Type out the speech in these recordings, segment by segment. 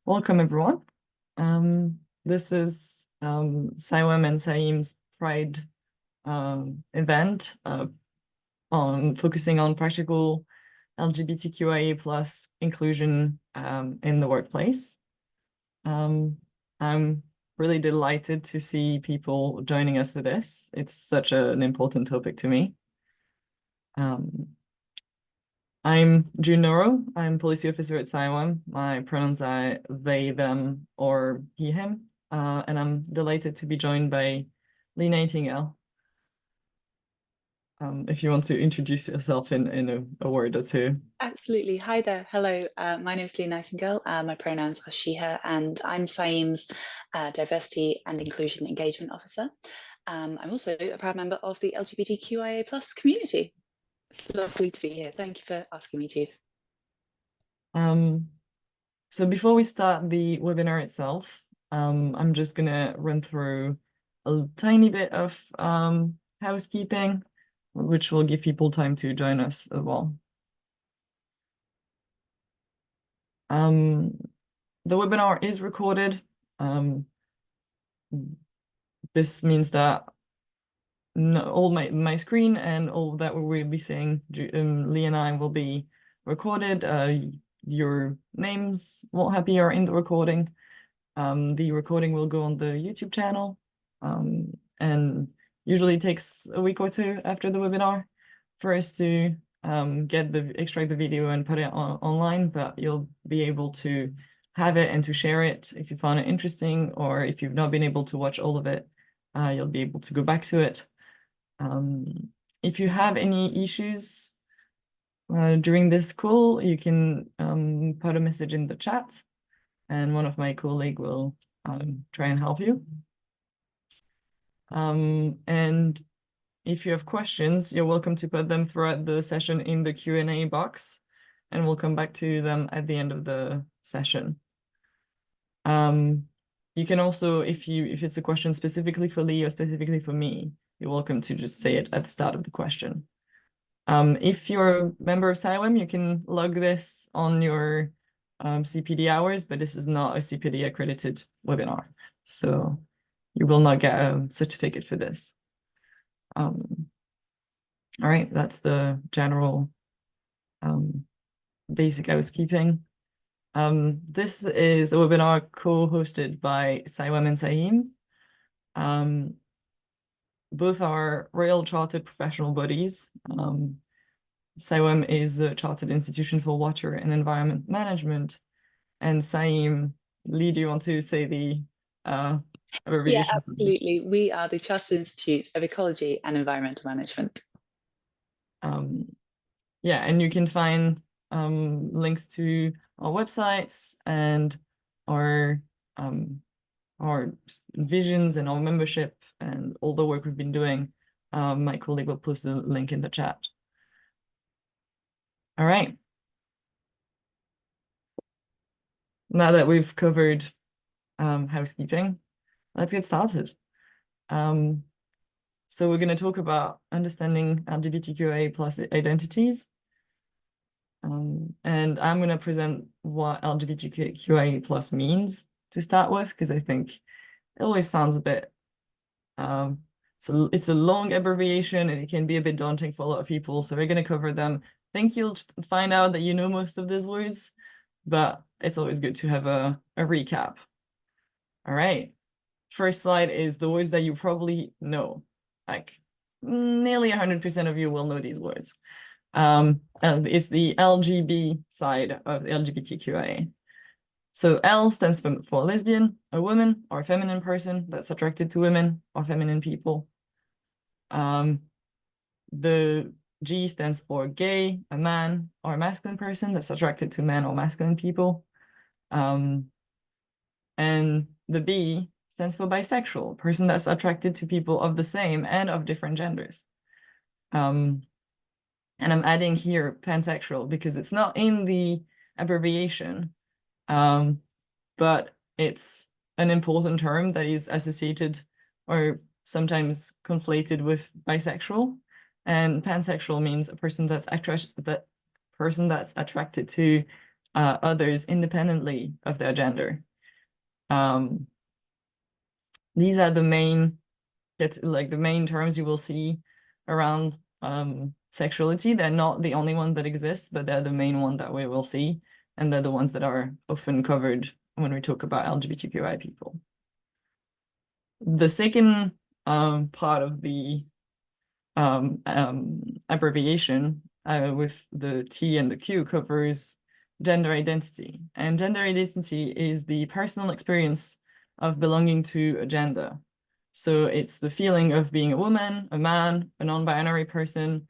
Welcome, everyone. This is CIWEM and CIEEM's Pride event on focusing on practical LGBTQIA plus inclusion in the workplace. I'm really delighted to see people joining us for this. It's such an important topic to me. I'm June Noro. I'm policy officer at CIWEM. My pronouns are they, them, or he, him. And I'm delighted to be joined by Lee Nightingale. If you want to introduce yourself in a word or two. Absolutely. Hi there. Hello. My name is Lee Nightingale. My pronouns are she, her, and I'm CIEEM's Diversity and Inclusion Engagement Officer. I'm also a proud member of the LGBTQIA plus community. It's lovely to be here. Thank you for asking me, Jude. So before we start the webinar itself, I'm just gonna run through a tiny bit of housekeeping, which will give people time to join us as well. The webinar is recorded. This means that all my screen and all that we will be seeing, Lee and I, will be recorded. Your names won't appear in the recording. The recording will go on the YouTube channel, and usually takes a week or two after the webinar for us to extract the video and put it online, but you'll be able to have it and to share it if you found it interesting, or if you've not been able to watch all of it, you'll be able to go back to it. If you have any issues during this call, you can put a message in the chat, and one of my colleagues will try and help you. And if you have questions, you're welcome to put them throughout the session in the Q&A box, and we'll come back to them at the end of the session. You can also, if it's a question specifically for Lee or specifically for me, you're welcome to just say it at the start of the question. If you're a member of CIWEM, you can log this on your CPD hours, but this is not a CPD accredited webinar, so you will not get a certificate for this. All right, that's the general basic housekeeping. This is a webinar co-hosted by CIWEM and CIEEM. Both are Royal Chartered professional bodies. CIWEM is a chartered institution for water and environment management, and CIEEM, Lee, do you want to say the abbreviation? Yeah, absolutely. We are the Chartered Institute of Ecology and Environmental Management. Yeah, and you can find links to our websites and our visions and our membership and all the work we've been doing. My colleague will post the link in the chat. All right. Now that we've covered housekeeping, let's get started. So we're going to talk about understanding LGBTQIA plus identities. And I'm going to present what LGBTQIA plus means to start with, because I think it always sounds a bit, so it's a long abbreviation and it can be a bit daunting for a lot of people. So we're going to cover them. I think you'll find out that you know most of these words, but it's always good to have a recap. All right. First slide is the words that you probably know. Like nearly 100% of you will know these words. And it's the LGB side of the LGBTQIA. So L stands for lesbian, a woman or a feminine person that's attracted to women or feminine people. The G stands for gay, a man or a masculine person that's attracted to men or masculine people. And the B stands for bisexual, person that's attracted to people of the same and of different genders. And I'm adding here pansexual because it's not in the abbreviation, but it's an important term that is associated or sometimes conflated with bisexual. And pansexual means a person that's attracted to others independently of their gender. These are the main terms you will see around sexuality. They're not the only one that exists, but they're the main one that we will see, and they're the ones that are often covered when we talk about LGBTQI people. The second part of the abbreviation with the T and the Q covers gender identity. And gender identity is the personal experience of belonging to a gender. So it's the feeling of being a woman, a man, a non-binary person.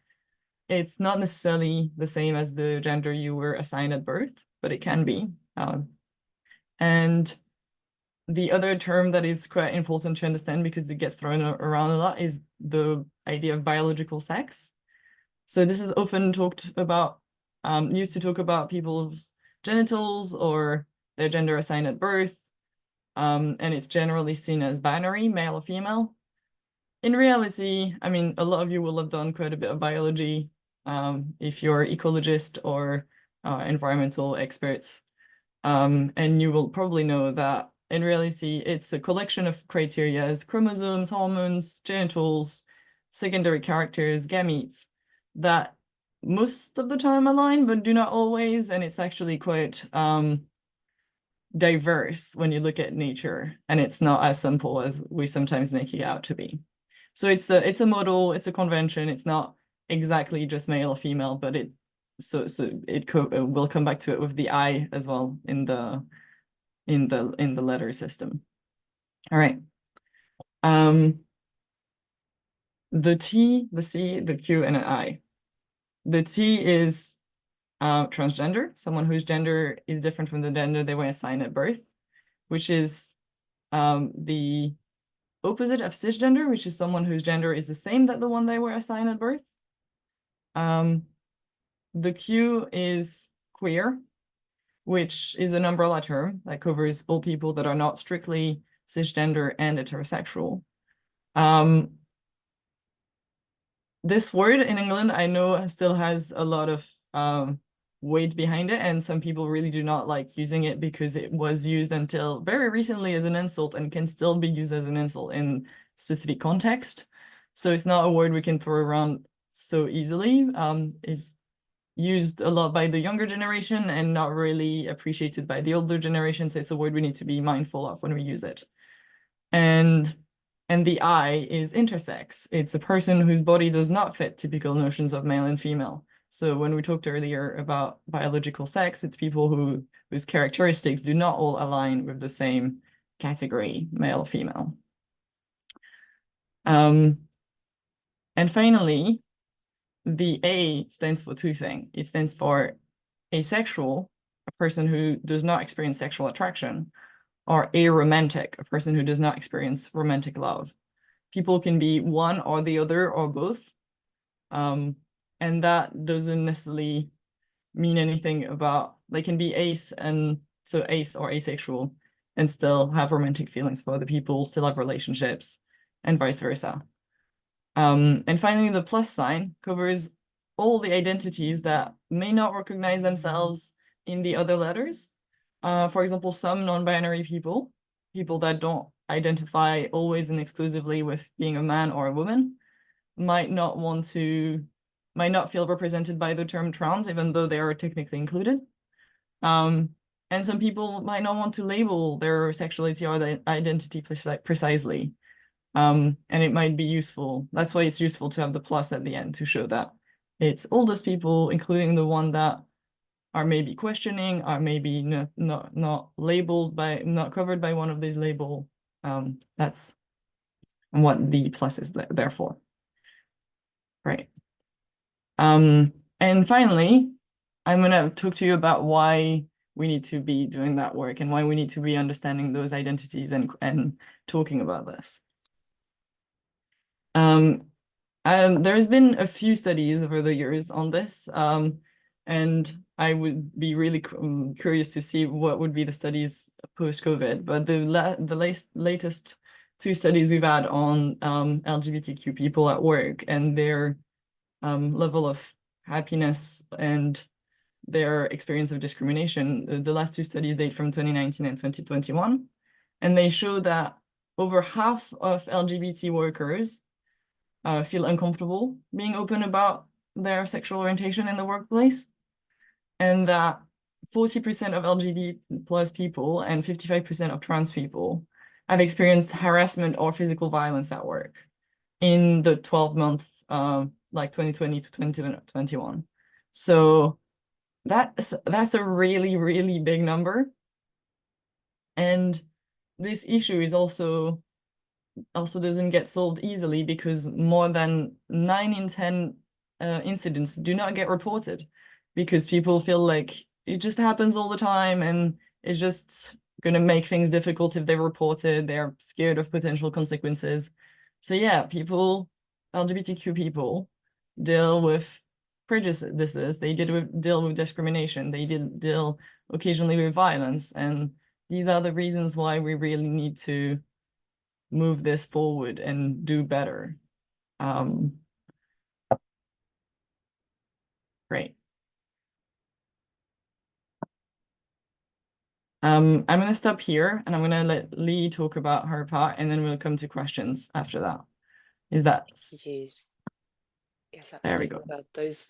It's not necessarily the same as the gender you were assigned at birth, but it can be. And the other term that is quite important to understand because it gets thrown around a lot is the idea of biological sex. So this is often talked about, used to talk about people's genitals or their gender assigned at birth. And it's generally seen as binary, male or female. In reality, I mean, a lot of you will have done quite a bit of biology if you're ecologist or environmental experts. And you will probably know that in reality, it's a collection of criteria as chromosomes, hormones, genitals, secondary characters, gametes that most of the time align, but do not always. And it's actually quite diverse when you look at nature, and it's not as simple as we sometimes make it out to be. So it's a model, it's a convention, it's not exactly just male or female, but we'll come back to it with the I as well in the letter system. All right. The T, the C, the Q, and an I. The T is transgender, someone whose gender is different from the gender they were assigned at birth, which is the opposite of cisgender, which is someone whose gender is the same that the one they were assigned at birth. The Q is queer, which is an umbrella term that covers all people that are not strictly cisgender and heterosexual. This word in England, I know, still has a lot of weight behind it, and some people really do not like using it because it was used until very recently as an insult and can still be used as an insult in specific context. So it's not a word we can throw around so easily. It's used a lot by the younger generation and not really appreciated by the older generation. So it's a word we need to be mindful of when we use it. And the I is intersex. It's a person whose body does not fit typical notions of male and female. So when we talked earlier about biological sex, it's people whose characteristics do not all align with the same category, male, female. And finally, the A stands for two things. It stands for asexual, a person who does not experience sexual attraction, or aromantic, a person who does not experience romantic love. People can be one or the other or both. And that doesn't necessarily mean anything about, they can be ace or asexual and still have romantic feelings for other people, still have relationships, and vice versa. And finally, the plus sign covers all the identities that may not recognize themselves in the other letters. For example, some non-binary people that don't identify always and exclusively with being a man or a woman, might not feel represented by the term trans, even though they are technically included. And some people might not want to label their sexuality or their identity precisely. And it might be useful. That's why it's useful to have the plus at the end to show that it's all those people, including the one that are maybe questioning, are maybe not labeled by, not covered by one of these labels. That's what the plus is there for. Right. And finally, I'm gonna talk to you about why we need to be doing that work and why we need to be understanding those identities and talking about this. There's been a few studies over the years on this, and I would be really curious to see what would be the studies post-COVID. But the latest two studies we've had on LGBTQ people at work and their level of happiness and their experience of discrimination. The last two studies date from 2019 and 2021, and they show that over half of LGBT workers feel uncomfortable being open about their sexual orientation in the workplace, and that 40% of LGBT plus people and 55% of trans people have experienced harassment or physical violence at work in the 12 months, like 2020 to 2021. So that's a really, really big number. And this issue is also doesn't get solved easily because more than 9 in 10 incidents do not get reported because people feel like it just happens all the time and it's just going to make things difficult if they report it. They're scared of potential consequences. So yeah, LGBTQ people deal with prejudices, they deal with discrimination, they deal occasionally with violence, and these are the reasons why we really need to move this forward and do better. Great. I'm gonna stop here and I'm gonna let Lee talk about her part and then we'll come to questions after that. Indeed. Yes, There we absolutely. go. Those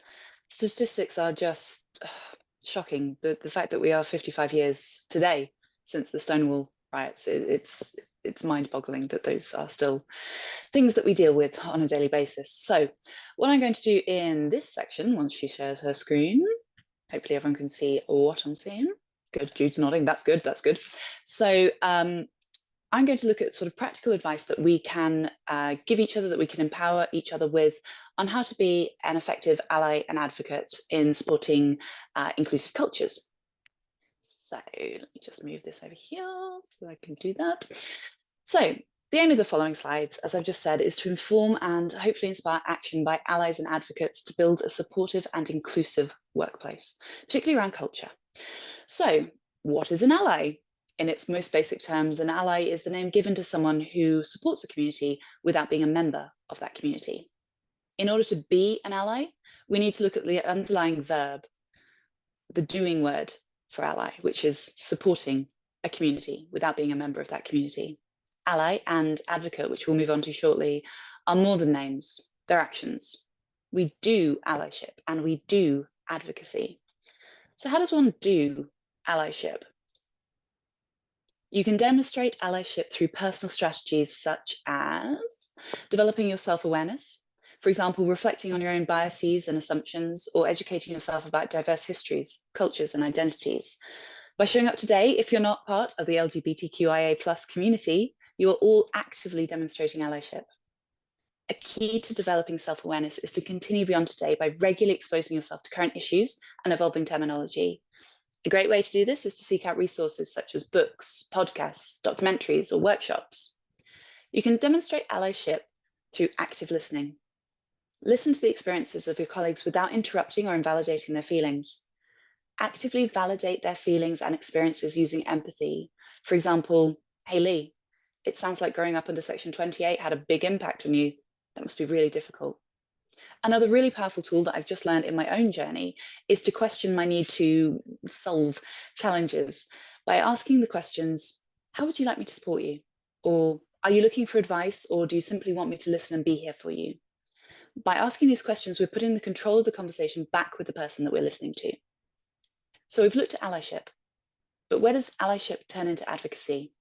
statistics are just shocking. The fact that we are 55 years today since the Stonewall riots, it's mind-boggling that those are still things that we deal with on a daily basis. So what I'm going to do in this section, once she shares her screen, hopefully everyone can see what I'm seeing. Good, Jude's nodding, that's good, that's good. So I'm going to look at sort of practical advice that we can give each other, that we can empower each other with on how to be an effective ally and advocate in supporting inclusive cultures. So let me just move this over here so I can do that. So the aim of the following slides, as I've just said, is to inform and hopefully inspire action by allies and advocates to build a supportive and inclusive workplace, particularly around culture. So what is an ally? In its most basic terms, an ally is the name given to someone who supports a community without being a member of that community. In order to be an ally, we need to look at the underlying verb, the doing word for ally, which is supporting a community without being a member of that community. Ally and advocate, which we'll move on to shortly, are more than names, they're actions. We do allyship and we do advocacy. So how does one do allyship? You can demonstrate allyship through personal strategies such as developing your self-awareness, for example, reflecting on your own biases and assumptions, or educating yourself about diverse histories, cultures, and identities. By showing up today, if you're not part of the LGBTQIA+ community, you are all actively demonstrating allyship. A key to developing self-awareness is to continue beyond today by regularly exposing yourself to current issues and evolving terminology. A great way to do this is to seek out resources such as books, podcasts, documentaries, or workshops. You can demonstrate allyship through active listening. Listen to the experiences of your colleagues without interrupting or invalidating their feelings. Actively validate their feelings and experiences using empathy. For example, hey Lee, it sounds like growing up under Section 28 had a big impact on you. That must be really difficult. Another really powerful tool that I've just learned in my own journey is to question my need to solve challenges by asking the questions, how would you like me to support you? Or are you looking for advice, or do you simply want me to listen and be here for you? By asking these questions, we're putting the control of the conversation back with the person that we're listening to. So we've looked at allyship, but where does allyship turn into advocacy?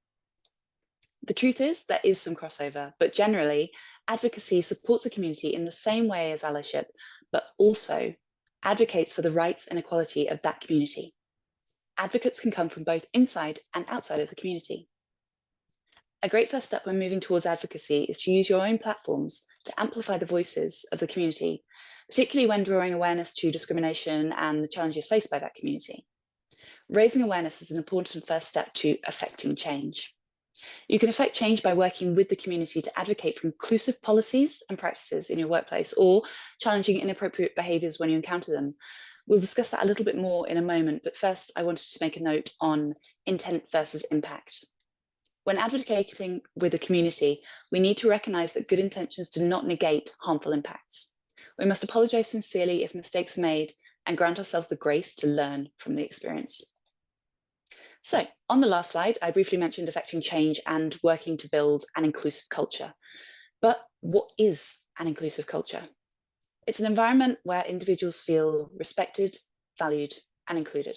The truth is there is some crossover, but generally advocacy supports a community in the same way as allyship, but also advocates for the rights and equality of that community. Advocates can come from both inside and outside of the community. A great first step when moving towards advocacy is to use your own platforms to amplify the voices of the community, particularly when drawing awareness to discrimination and the challenges faced by that community. Raising awareness is an important first step to affecting change. You can affect change by working with the community to advocate for inclusive policies and practices in your workplace, or challenging inappropriate behaviours when you encounter them. We'll discuss that a little bit more in a moment, but first I wanted to make a note on intent versus impact. When advocating with a community, we need to recognise that good intentions do not negate harmful impacts. We must apologise sincerely if mistakes are made and grant ourselves the grace to learn from the experience. So on the last slide, I briefly mentioned affecting change and working to build an inclusive culture. But what is an inclusive culture? It's an environment where individuals feel respected, valued, and included.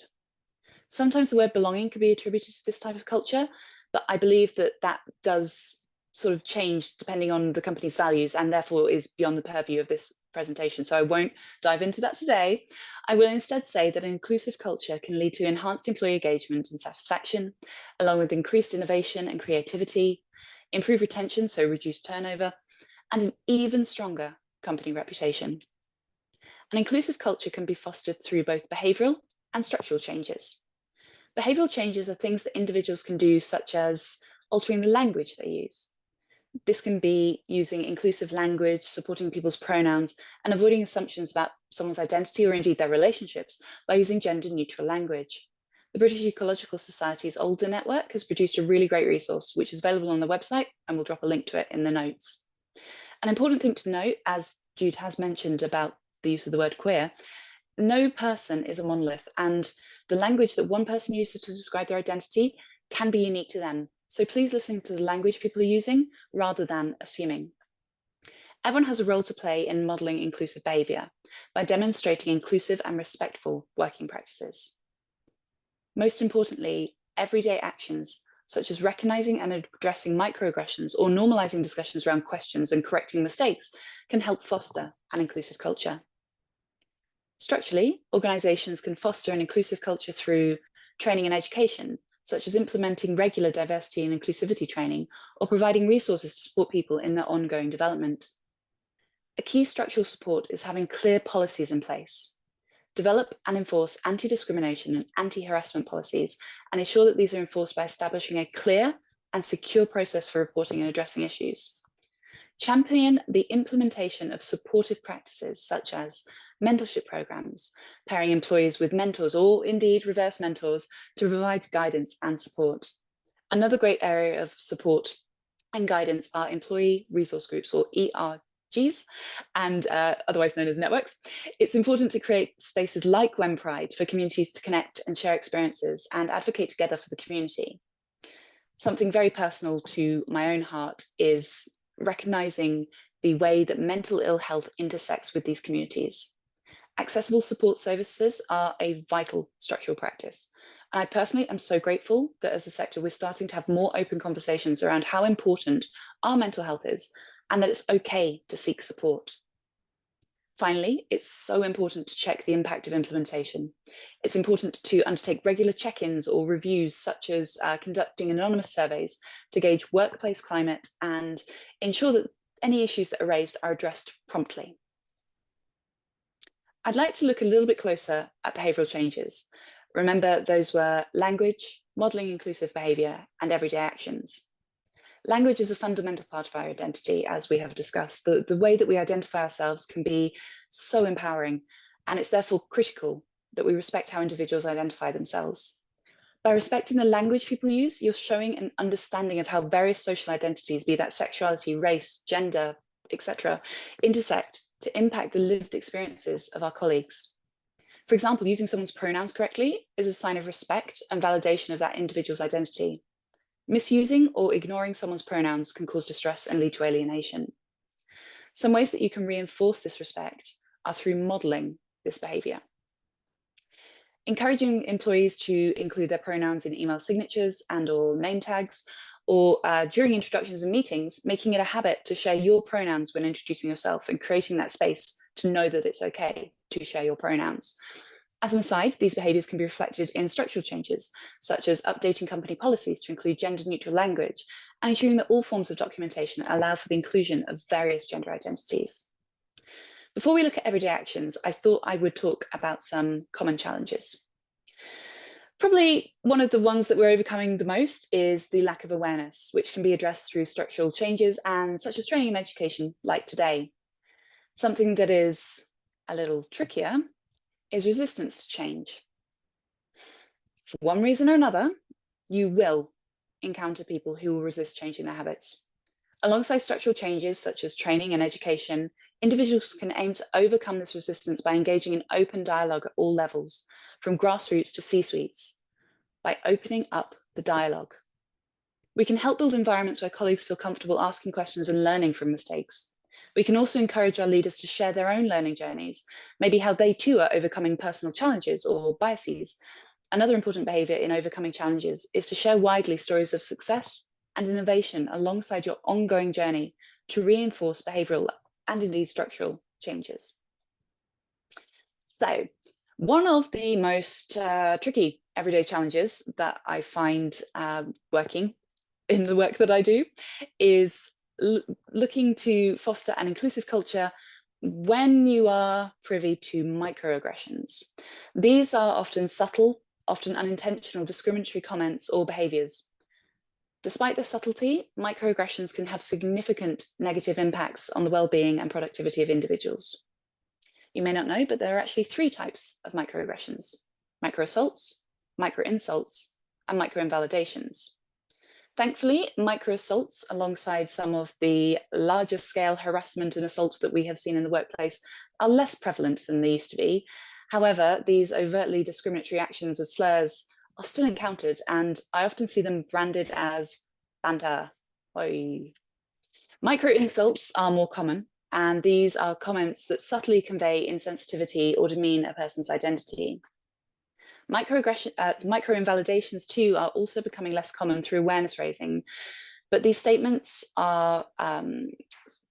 Sometimes the word belonging can be attributed to this type of culture, but I believe that that does sort of change depending on the company's values and therefore is beyond the purview of this presentation. So I won't dive into that today. I will instead say that an inclusive culture can lead to enhanced employee engagement and satisfaction, along with increased innovation and creativity, improved retention, so reduced turnover, and an even stronger company reputation. An inclusive culture can be fostered through both behavioural and structural changes. Behavioural changes are things that individuals can do, such as altering the language they use. This can be using inclusive language, supporting people's pronouns, and avoiding assumptions about someone's identity or indeed their relationships by using gender-neutral language. The British Ecological Society's Older Network has produced a really great resource, which is available on the website, and we'll drop a link to it in the notes. An important thing to note, as Jude has mentioned about the use of the word queer, no person is a monolith, and the language that one person uses to describe their identity can be unique to them. So please listen to the language people are using rather than assuming. Everyone has a role to play in modelling inclusive behaviour by demonstrating inclusive and respectful working practices. Most importantly, everyday actions such as recognising and addressing microaggressions or normalising discussions around questions and correcting mistakes can help foster an inclusive culture. Structurally, organisations can foster an inclusive culture through training and education, such as implementing regular diversity and inclusivity training or providing resources to support people in their ongoing development. A key structural support is having clear policies in place. Develop and enforce anti-discrimination and anti-harassment policies and ensure that these are enforced by establishing a clear and secure process for reporting and addressing issues. Champion the implementation of supportive practices such as mentorship programs, pairing employees with mentors or indeed reverse mentors to provide guidance and support. Another great area of support and guidance are employee resource groups, or ERGs, and otherwise known as networks. It's important to create spaces like WEM Pride for communities to connect and share experiences and advocate together for the community. Something very personal to my own heart is recognising the way that mental ill health intersects with these communities. Accessible support services are a vital structural practice. And I personally am so grateful that as a sector, we're starting to have more open conversations around how important our mental health is and that it's okay to seek support. Finally, it's so important to check the impact of implementation. It's important to undertake regular check-ins or reviews, such as conducting anonymous surveys to gauge workplace climate and ensure that any issues that are raised are addressed promptly. I'd like to look a little bit closer at behavioural changes. Remember, those were language, modelling inclusive behaviour, and everyday actions. Language is a fundamental part of our identity, as we have discussed. The way that we identify ourselves can be so empowering, and it's therefore critical that we respect how individuals identify themselves. By respecting the language people use, you're showing an understanding of how various social identities, be that sexuality, race, gender, etc., intersect to impact the lived experiences of our colleagues. For example, using someone's pronouns correctly is a sign of respect and validation of that individual's identity. Misusing or ignoring someone's pronouns can cause distress and lead to alienation. Some ways that you can reinforce this respect are through modelling this behaviour. Encouraging employees to include their pronouns in email signatures and/or name tags, or during introductions and meetings, making it a habit to share your pronouns when introducing yourself and creating that space to know that it's okay to share your pronouns. As an aside, these behaviours can be reflected in structural changes, such as updating company policies to include gender-neutral language and ensuring that all forms of documentation allow for the inclusion of various gender identities. Before we look at everyday actions, I thought I would talk about some common challenges. Probably one of the ones that we're overcoming the most is the lack of awareness, which can be addressed through structural changes and such as training and education like today. Something that is a little trickier is resistance to change. For one reason or another, you will encounter people who will resist changing their habits. Alongside structural changes such as training and education, individuals can aim to overcome this resistance by engaging in open dialogue at all levels, from grassroots to C-suites, by opening up the dialogue. We can help build environments where colleagues feel comfortable asking questions and learning from mistakes. We can also encourage our leaders to share their own learning journeys, maybe how they too are overcoming personal challenges or biases. Another important behaviour in overcoming challenges is to share widely stories of success and innovation alongside your ongoing journey to reinforce behavioural and indeed structural changes. So, one of the most tricky everyday challenges that I find working in the work that I do is looking to foster an inclusive culture when you are privy to microaggressions. These are often subtle, often unintentional discriminatory comments or behaviours. Despite their subtlety, microaggressions can have significant negative impacts on the well-being and productivity of individuals. You may not know, but there are actually 3 types of microaggressions: microassaults, microinsults, and microinvalidations. Thankfully, microassaults, alongside some of the larger scale harassment and assaults that we have seen in the workplace, are less prevalent than they used to be. However, these overtly discriminatory actions as slurs are still encountered, and I often see them branded as banter. Oi. Micro-insults are more common, and these are comments that subtly convey insensitivity or demean a person's identity. Micro-invalidations too are also becoming less common through awareness raising, but these statements are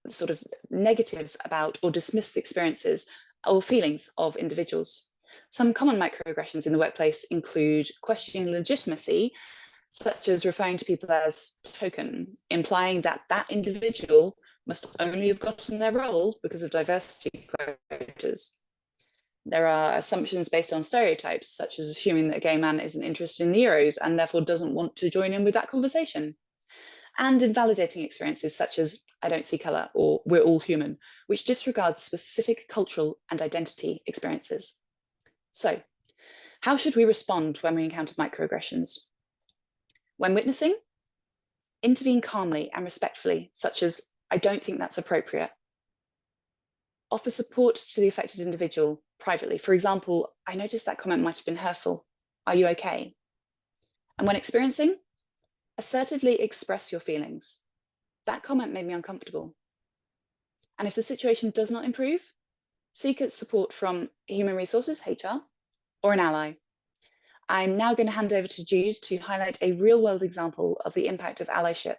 sort of negative about or dismiss the experiences or feelings of individuals. Some common microaggressions in the workplace include questioning legitimacy, such as referring to people as token, implying that that individual must only have gotten their role because of diversity quotas. There are assumptions based on stereotypes, such as assuming that a gay man isn't interested in the Euros and therefore doesn't want to join in with that conversation. And invalidating experiences such as I don't see colour or we're all human, which disregards specific cultural and identity experiences. So, how should we respond when we encounter microaggressions? When witnessing, intervene calmly and respectfully, such as I don't think that's appropriate. Offer support to the affected individual privately. For example, I noticed that comment might have been hurtful. Are you okay? And when experiencing, assertively express your feelings. That comment made me uncomfortable. And if the situation does not improve, seek support from Human Resources, HR, or an ally. I'm now going to hand over to Jude to highlight a real-world example of the impact of allyship.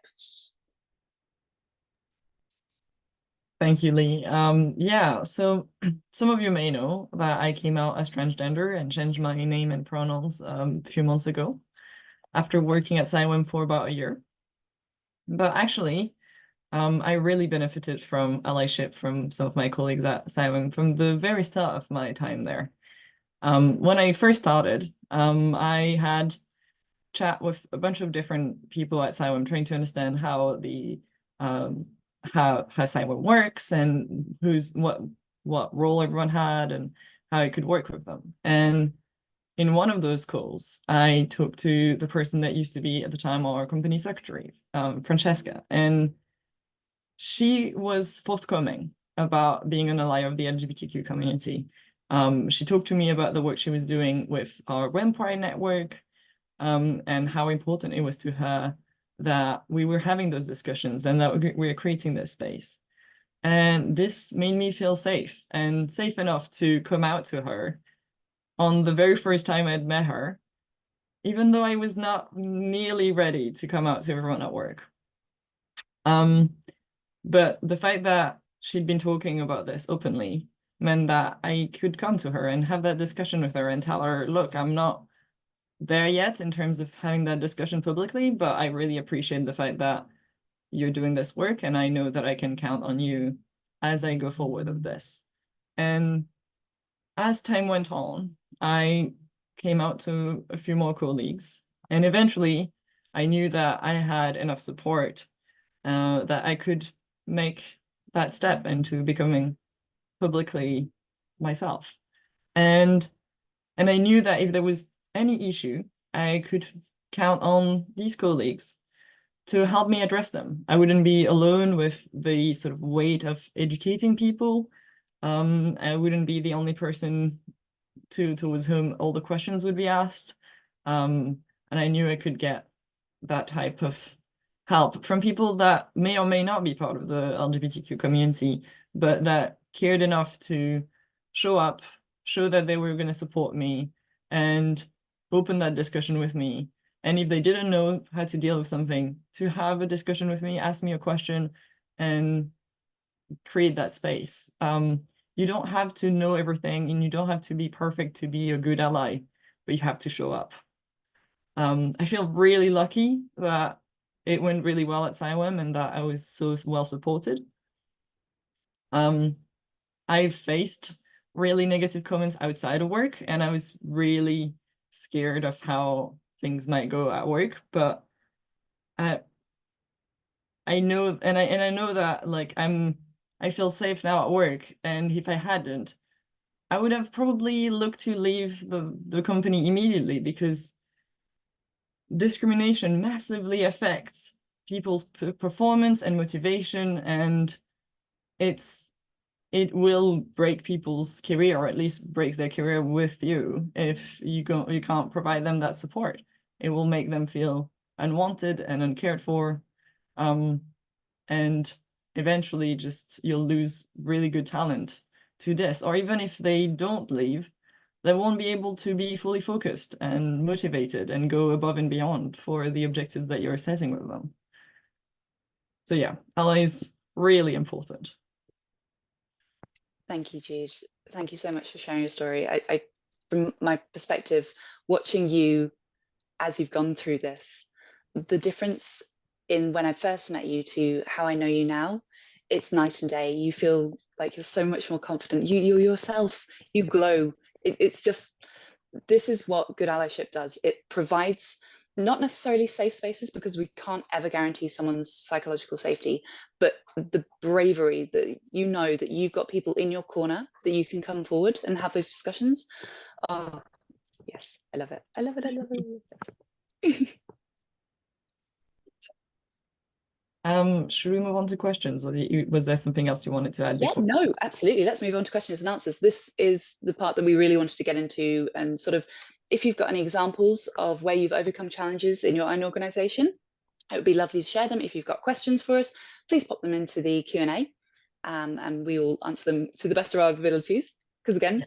Thank you, Lee. Yeah, so some of you may know that I came out as transgender and changed my name and pronouns a few months ago after working at CIWEM for about a year. But actually, I really benefited from allyship from some of my colleagues at CIWEM from the very start of my time there. When I first started, I had chat with a bunch of different people at CIWEM trying to understand how the how CIWEM works and what role everyone had and how I could work with them. And in one of those calls, I talked to the person that used to be at the time our company secretary, Francesca, and she was forthcoming about being an ally of the LGBTQ community. She talked to me about the work she was doing with our WEM Pride network, and how important it was to her that we were having those discussions and that we were creating this space. And this made me feel safe and safe enough to come out to her on the very first time I'd met her, even though I was not nearly ready to come out to everyone at work. But the fact that she'd been talking about this openly meant that I could come to her and have that discussion with her and tell her, look, I'm not there yet in terms of having that discussion publicly, but I really appreciate the fact that you're doing this work and I know that I can count on you as I go forward with this. And as time went on, I came out to a few more colleagues, and eventually I knew that I had enough support that I could make that step into becoming publicly myself. And I knew that if there was any issue, I could count on these colleagues to help me address them. I wouldn't be alone with the sort of weight of educating people. I wouldn't be the only person towards whom all the questions would be asked. And I knew I could get that type of help from people that may or may not be part of the LGBTQ community, but that cared enough to show up, show that they were going to support me, and open that discussion with me. And if they didn't know how to deal with something, to have a discussion with me, ask me a question, and create that space. You don't have to know everything, and you don't have to be perfect to be a good ally, but you have to show up. I feel really lucky that it went really well at CIWEM and that I was so well supported. I've faced really negative comments outside of work, and I was really scared of how things might go at work, but I know, and I know that like I feel safe now at work, and if I hadn't, I would have probably looked to leave the company immediately, because discrimination massively affects people's performance and motivation, and it will break people's career, or at least breaks their career with you if you can't provide them that support. It will make them feel unwanted and uncared for. And eventually just you'll lose really good talent to this. Or even if they don't leave, they won't be able to be fully focused and motivated and go above and beyond for the objectives that you're setting with them. So yeah, allies really important. Thank you, Jude. Thank you so much for sharing your story. From my perspective, watching you as you've gone through this, the difference in when I first met you to how I know you now, it's night and day. You feel like you're so much more confident. You're yourself, you glow. It's just, this is what good allyship does. It provides not necessarily safe spaces, because we can't ever guarantee someone's psychological safety, but the bravery that you know that you've got people in your corner that you can come forward and have those discussions. Oh, yes, I love it. I love it. I love it. Should we move on to questions, or was there something else you wanted to add Yeah, before? no, absolutely. Let's move on to questions and answers. This is the part that we really wanted to get into, and sort of, if you've got any examples of where you've overcome challenges in your own organisation, it would be lovely to share them. If you've got questions for us, please pop them into the Q&A, and we will answer them to the best of our abilities, because again,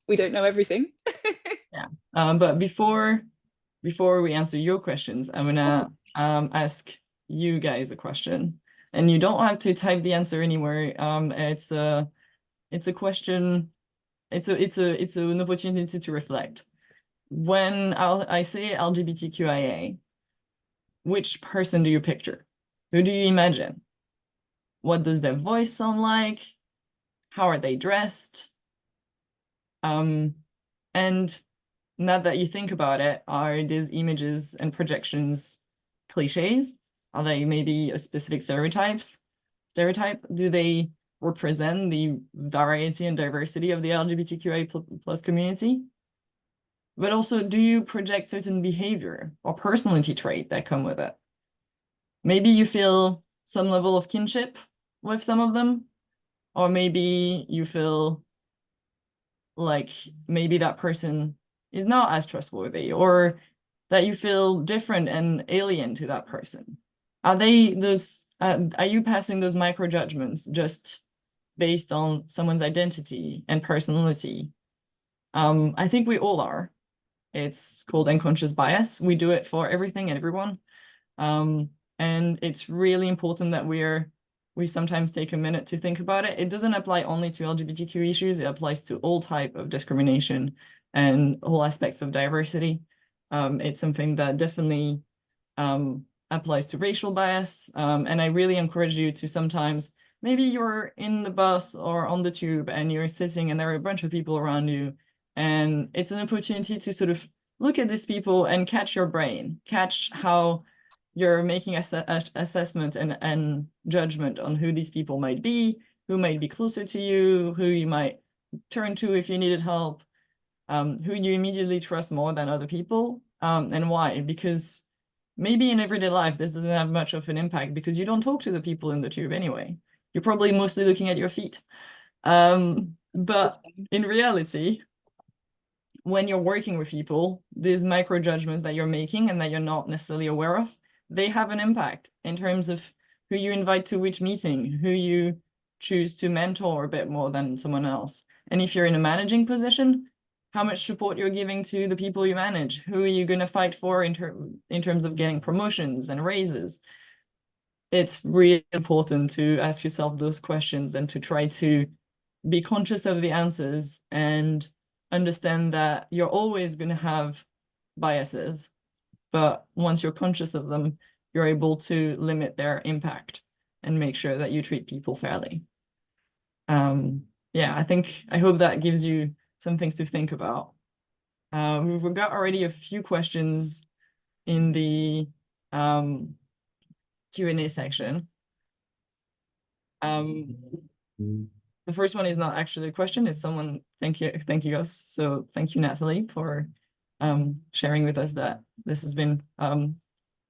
we don't know everything. Yeah, but before we answer your questions, I'm gonna ask you guys a question, and you don't have to type the answer anywhere. It's a question. It's an opportunity to reflect. When I say LGBTQIA, which person do you picture? Who do you imagine? What does their voice sound like? How are they dressed? And now that you think about it, are these images and projections cliches? Are they maybe a specific stereotype? Do they represent the variety and diversity of the LGBTQIA plus community? But also, do you project certain behavior or personality trait that come with it? Maybe you feel some level of kinship with some of them, or maybe you feel like maybe that person is not as trustworthy, or that you feel different and alien to that person. Are you passing those micro judgments just based on someone's identity and personality? I think we all are. It's called unconscious bias. We do it for everything and everyone. And it's really important that we sometimes take a minute to think about it. It doesn't apply only to LGBTQ issues. It applies to all type of discrimination and all aspects of diversity. It's something that definitely applies to racial bias. And I really encourage you to sometimes, maybe you're in the bus or on the tube and you're sitting and there are a bunch of people around you, and it's an opportunity to sort of look at these people and catch your brain, catch how you're making assessment and judgment on who these people might be, who might be closer to you, who you might turn to if you needed help, who you immediately trust more than other people, and why. Because maybe in everyday life, this doesn't have much of an impact because you don't talk to the people in the tube anyway. You're probably mostly looking at your feet. But in reality, when you're working with people, these micro judgments that you're making and that you're not necessarily aware of, they have an impact in terms of who you invite to which meeting, who you choose to mentor a bit more than someone else. And if you're in a managing position, how much support you're giving to the people you manage, who are you going to fight for in terms of getting promotions and raises. It's really important to ask yourself those questions and to try to be conscious of the answers and understand that you're always going to have biases, but once you're conscious of them, you're able to limit their impact and make sure that you treat people fairly. Yeah, I hope that gives you some things to think about. We've got already a few questions in the Q&A section. The first one is not actually a question, it's someone, thank you guys. So thank you, Natalie, for sharing with us that this has been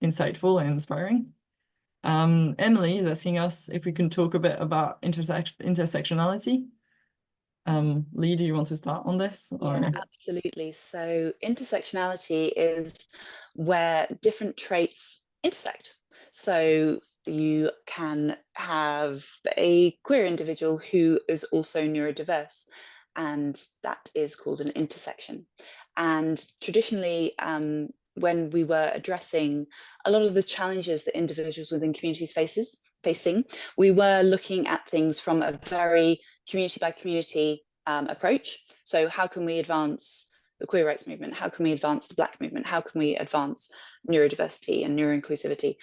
insightful and inspiring. Emily is asking us if we can talk a bit about intersectionality. Lee, do you want to start on this? Or? Yeah, absolutely. So intersectionality is where different traits intersect. So you can have a queer individual who is also neurodiverse, and that is called an intersection. And traditionally, when we were addressing a lot of the challenges that individuals within communities facing, we were looking at things from a very community by community approach. So how can we advance the queer rights movement? How can we advance the Black movement? How can we advance neurodiversity and neuroinclusivity?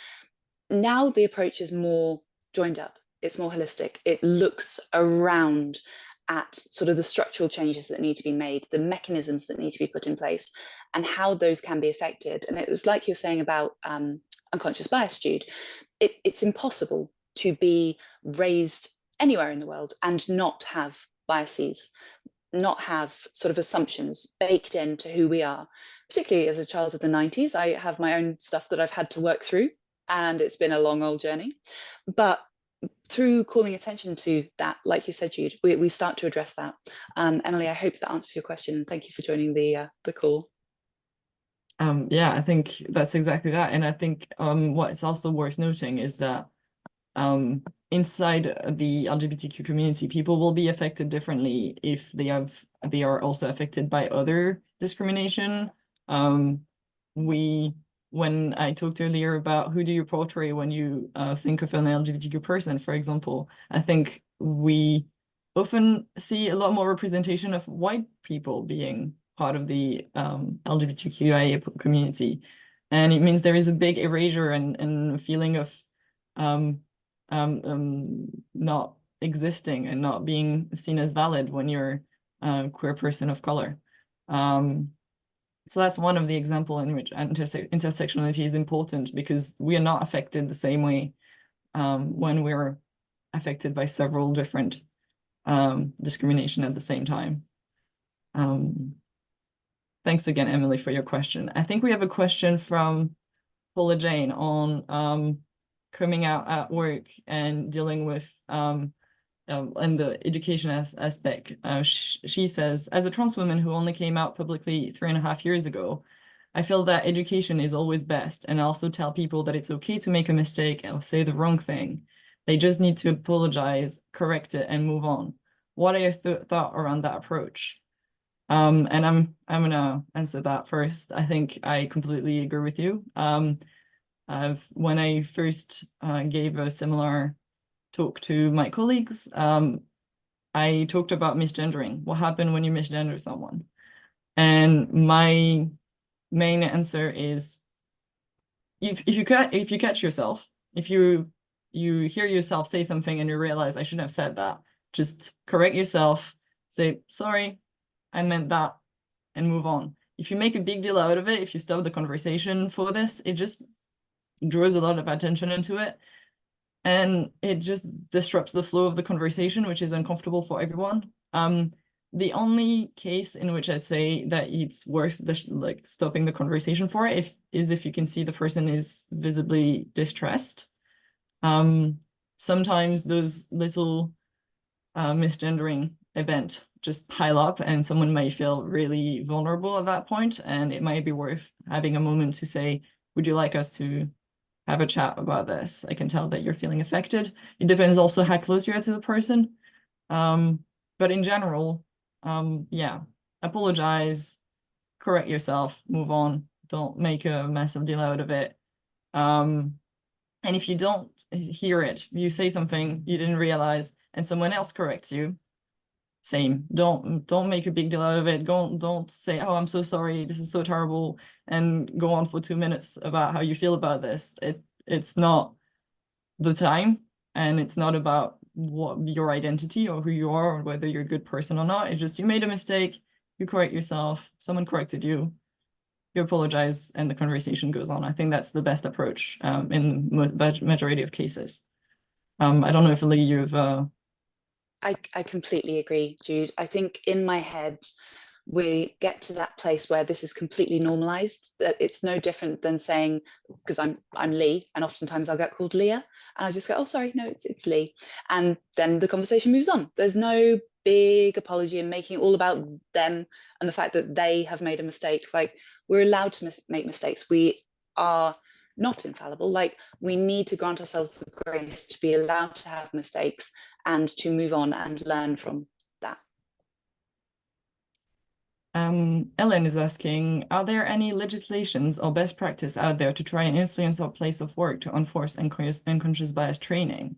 Now the approach is more joined up. It's more holistic. It looks around at sort of the structural changes that need to be made, the mechanisms that need to be put in place, and how those can be affected. And it was like you're saying about unconscious bias, Jude. It's impossible to be raised anywhere in the world and not have biases, not have sort of assumptions baked into who we are. Particularly as a child of the 90s, I have my own stuff that I've had to work through, and it's been a long old journey. But through calling attention to that, like you said, Jude, we start to address that. Emily, I hope that answers your question, and thank you for joining the call. Yeah, I think that's exactly that. And I think what's also worth noting is that inside the LGBTQ community, people will be affected differently if they are also affected by other discrimination. When I talked earlier about who do you portray when you think of an LGBTQ person, for example, I think we often see a lot more representation of white people being part of the LGBTQIA community. And it means there is a big erasure and a feeling of not existing and not being seen as valid when you're a queer person of color. So that's one of the examples in which intersectionality is important, because we are not affected the same way when we're affected by several different discrimination at the same time. Thanks again, Emily, for your question. I think we have a question from Paula Jane on coming out at work and dealing with and the education aspect. She says, as a trans woman who only came out publicly 3.5 years ago, I feel that education is always best. And I also tell people that it's okay to make a mistake or say the wrong thing. They just need to apologize, correct it, and move on. What are your thoughts around that approach? And I'm gonna answer that first. I think I completely agree with you. When I first gave a similar talk to my colleagues, I talked about misgendering. What happened when you misgender someone? And my main answer is, if you catch yourself, if you hear yourself say something and you realize I shouldn't have said that, just correct yourself, say sorry, I meant that, and move on. If you make a big deal out of it, if you stop the conversation for this, it just draws a lot of attention into it, and it just disrupts the flow of the conversation, which is uncomfortable for everyone. The only case in which I'd say that it's worth like stopping the conversation for if you can see the person is visibly distressed. Sometimes those little misgendering event just pile up and someone may feel really vulnerable at that point, and it might be worth having a moment to say, would you like us to have a chat about this? I can tell that you're feeling affected. It depends also how close you are to the person. But in general, yeah, apologize, correct yourself, move on. Don't make a massive deal out of it. And if you don't hear it, you say something you didn't realize and someone else corrects you, same. Don't make a big deal out of it. Don't say, oh, I'm so sorry, this is so terrible, and go on for 2 minutes about how you feel about this. It's not the time, and it's not about what your identity or who you are or whether you're a good person or not. It's just you made a mistake, you correct yourself, someone corrected you, you apologize, and the conversation goes on. I think that's the best approach in the majority of cases. I don't know if Lee, you've I completely agree, Jude. I think in my head, we get to that place where this is completely normalized, that it's no different than saying, because I'm Lee, and oftentimes I'll get called Leah, and I just go, oh, sorry, no, it's Lee. And then the conversation moves on. There's no big apology and making it all about them and the fact that they have made a mistake. Like, we're allowed to make mistakes. We are not infallible. Like, we need to grant ourselves the grace to be allowed to have mistakes and to move on and learn from that. Ellen is asking, are there any legislations or best practice out there to try and influence our place of work to enforce unconscious bias training?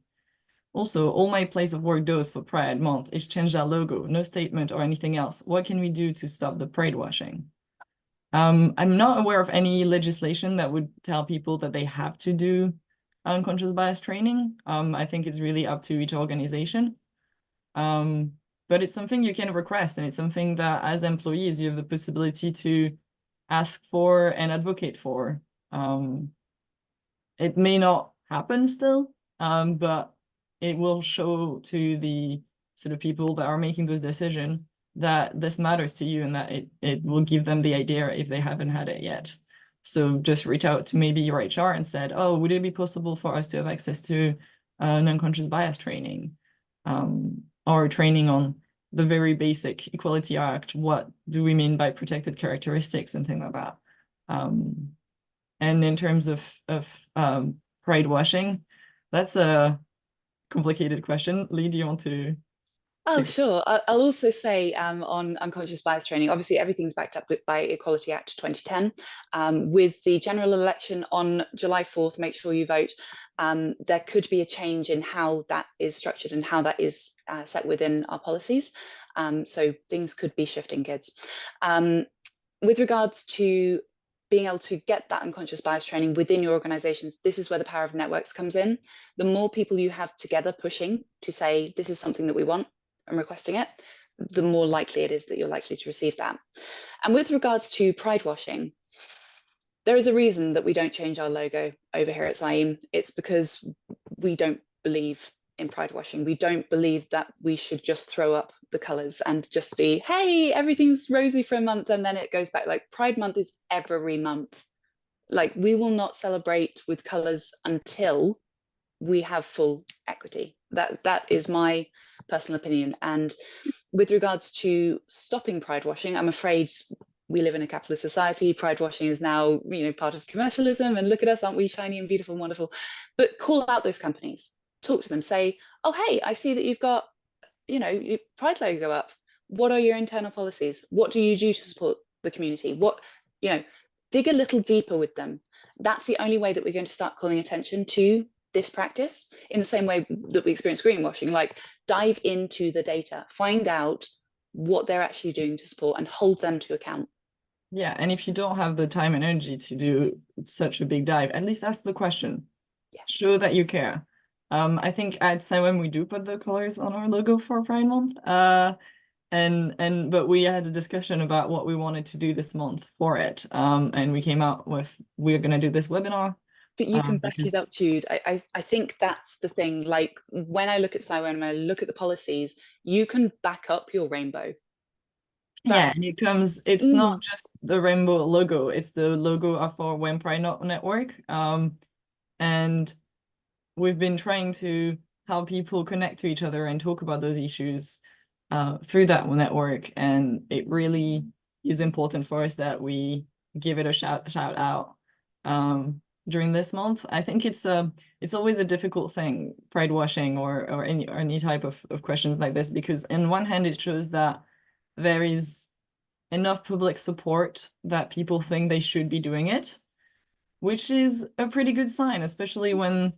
Also, all my place of work does for Pride Month is change our logo, no statement or anything else. What can we do to stop the pride washing? I'm not aware of any legislation that would tell people that they have to do unconscious bias training. I think it's really up to each organization. But it's something you can request, and it's something that as employees you have the possibility to ask for and advocate for. It may not happen still, but it will show to the sort of people that are making those decisions that this matters to you and that it will give them the idea if they haven't had it yet. So just reach out to maybe your HR and said, oh, would it be possible for us to have access to an unconscious bias training? Or training on the very basic Equality Act, what do we mean by protected characteristics and things like that. And in terms of pride washing, that's a complicated question. Lee, do you want to? Oh, sure. I'll also say on unconscious bias training, obviously everything's backed up by Equality Act 2010. With the general election on July 4th, make sure you vote. There could be a change in how that is structured and how that is set within our policies. So things could be shifting, kids. With regards to being able to get that unconscious bias training within your organizations, this is where the power of networks comes in. The more people you have together pushing to say, this is something that we want, and requesting it, the more likely it is that you're likely to receive that. And with regards to pride washing, there is a reason that we don't change our logo over here at CIEEM. It's because we don't believe in pride washing. We don't believe that we should just throw up the colors and just be, hey, everything's rosy for a month and then it goes back. Like, Pride Month is every month. Like, we will not celebrate with colors until we have full equity. That is my personal opinion. And with regards to stopping pride washing, I'm afraid we live in a capitalist society. Pride washing is now, part of commercialism, and look at us, aren't we shiny and beautiful and wonderful? But call out those companies, talk to them, say, oh, hey, I see that you've got, your pride logo up. What are your internal policies? What do you do to support the community? Dig a little deeper with them. That's the only way that we're going to start calling attention to this practice, in the same way that we experience greenwashing. Like, dive into the data, find out what they're actually doing to support and hold them to account. Yeah, and if you don't have the time and energy to do such a big dive, at least ask the question. Yeah. Show that you care. I think at CIWEM we do put the colors on our logo for Pride Month. But we had a discussion about what we wanted to do this month for it. And we came out with, we're gonna do this webinar. But you can back it up, Jude. I think that's the thing. Like, when I look at CIWEM and I look at the policies, you can back up your rainbow. Yeah, and That's it's not mm, just the rainbow logo, it's the logo of our WEM Pride network. And we've been trying to help people connect to each other and talk about those issues through that network. And it really is important for us that we give it a shout out during this month. I think it's always a difficult thing, pride washing or any type of questions like this, because in one hand it shows that there is enough public support that people think they should be doing it, which is a pretty good sign, especially when,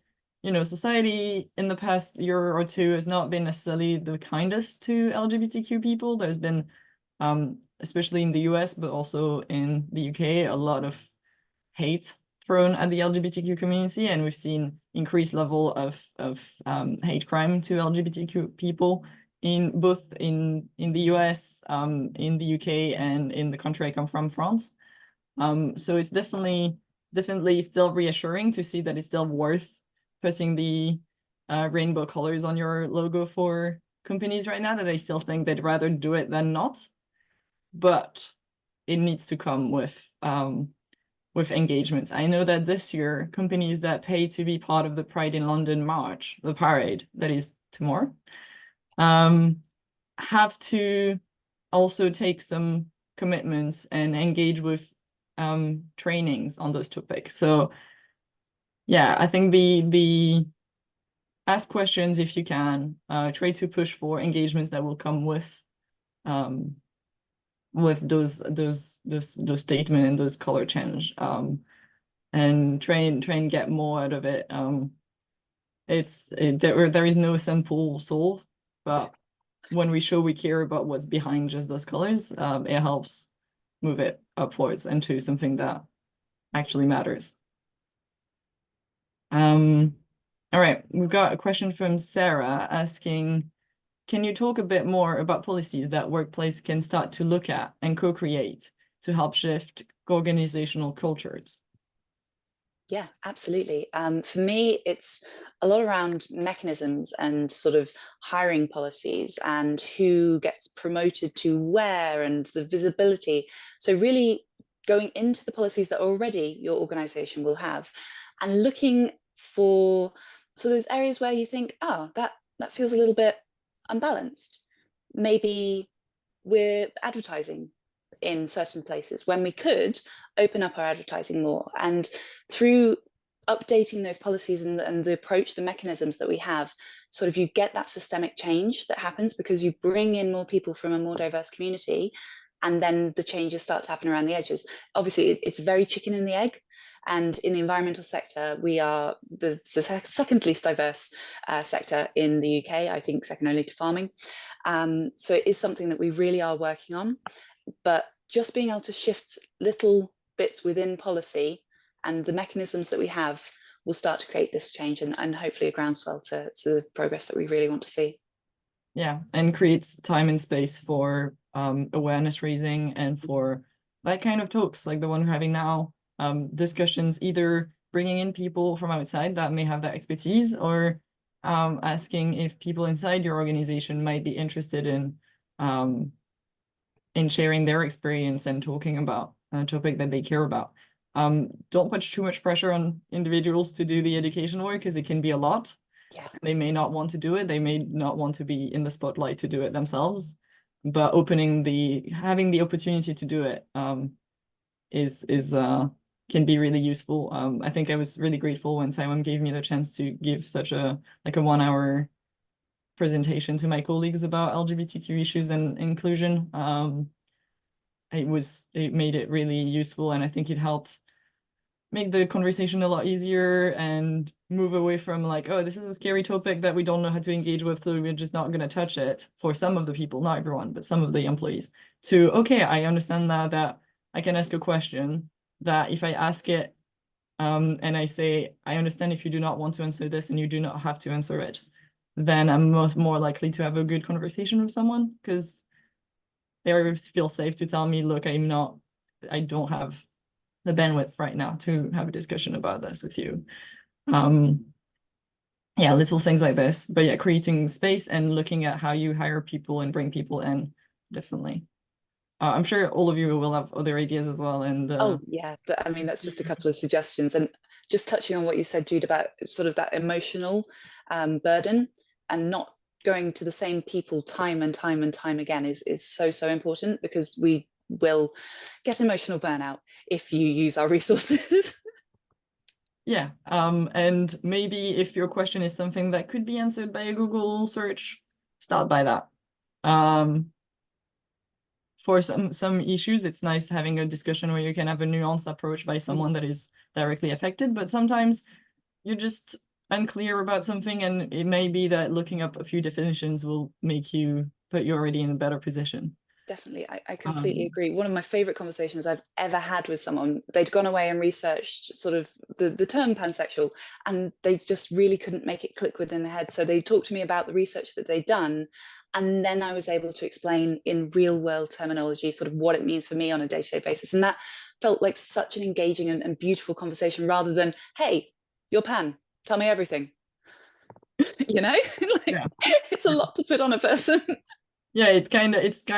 society in the past year or two has not been necessarily the kindest to LGBTQ people. There's been, especially in the US, but also in the UK, a lot of hate thrown at the LGBTQ community, and we've seen increased level of hate crime to LGBTQ people in both in the US, in the UK, and in the country I come from, France. So it's definitely still reassuring to see that it's still worth putting the rainbow colors on your logo for companies right now, that they still think they'd rather do it than not. But it needs to come with engagements. I know that this year, companies that pay to be part of the Pride in London March, the parade that is tomorrow, have to also take some commitments and engage with trainings on those topics. So yeah, I think the ask questions if you can, try to push for engagements that will come um with those statement and those color change, and try and get more out of it. There is no simple solve, but when we show we care about what's behind just those colors, it helps move it upwards into something that actually matters. All right, we've got a question from Sarah asking, can you talk a bit more about policies that workplace can start to look at and co-create to help shift organizational cultures? Yeah, absolutely. For me, it's a lot around mechanisms and sort of hiring policies and who gets promoted to where and the visibility. So, really going into the policies that already your organization will have and looking for so those areas where you think, oh, that feels a little bit unbalanced. Maybe we're advertising in certain places when we could open up our advertising more. And through updating those policies and the approach, the mechanisms that we have, sort of you get that systemic change that happens because you bring in more people from a more diverse community, and then the changes start to happen around the edges. Obviously, it's very chicken and the egg. And in the environmental sector, we are the second least diverse sector in the UK, I think second only to farming. So it is something that we really are working on, but just being able to shift little bits within policy and the mechanisms that we have will start to create this change and hopefully a groundswell to the progress that we really want to see. Yeah, and creates time and space for awareness raising and for that kind of talks like the one we're having now, discussions, either bringing in people from outside that may have that expertise, or asking if people inside your organization might be interested in sharing their experience and talking about a topic that they care about. Don't put too much pressure on individuals to do the education work, because it can be a lot. Yeah. They may not want to do it. They may not want to be in the spotlight to do it themselves. But having the opportunity to do it is can be really useful. I think I was really grateful when CIWEM gave me the chance to give such a 1 hour presentation to my colleagues about LGBTQ issues and inclusion. It made it really useful, and I think it helped make the conversation a lot easier and move away from like, oh, this is a scary topic that we don't know how to engage with, so we're just not going to touch it, for some of the people, not everyone, but some of the employees, to, okay, I understand now that I can ask a question, that if I ask it, and I say, I understand if you do not want to answer this and you do not have to answer it, then I'm much more likely to have a good conversation with someone, because they feel safe to tell me, look, I don't have the bandwidth right now to have a discussion about this with you. Yeah, little things like this, but yeah, creating space and looking at how you hire people and bring people in, definitely. I'm sure all of you will have other ideas as well. And Oh yeah, but I mean that's just a couple of suggestions, and just touching on what you said, Jude, about sort of that emotional burden and not going to the same people time and time and time again is so important, because we will get emotional burnout if you use our resources. yeah, and maybe if your question is something that could be answered by a Google search, start by that. For some issues, it's nice having a discussion where you can have a nuanced approach by someone that is directly affected, but sometimes you're just unclear about something, and it may be that looking up a few definitions will make you put you already in a better position. Definitely, I completely agree. One of my favorite conversations I've ever had with someone, they'd gone away and researched sort of the term pansexual, and they just really couldn't make it click within their head. So they talked to me about the research that they'd done, and then I was able to explain in real world terminology sort of what it means for me on a day-to-day basis. And that felt like such an engaging and beautiful conversation, rather than, hey, you're pan, tell me everything. You know, like Yeah. it's a lot to put on a person. Yeah, it's kind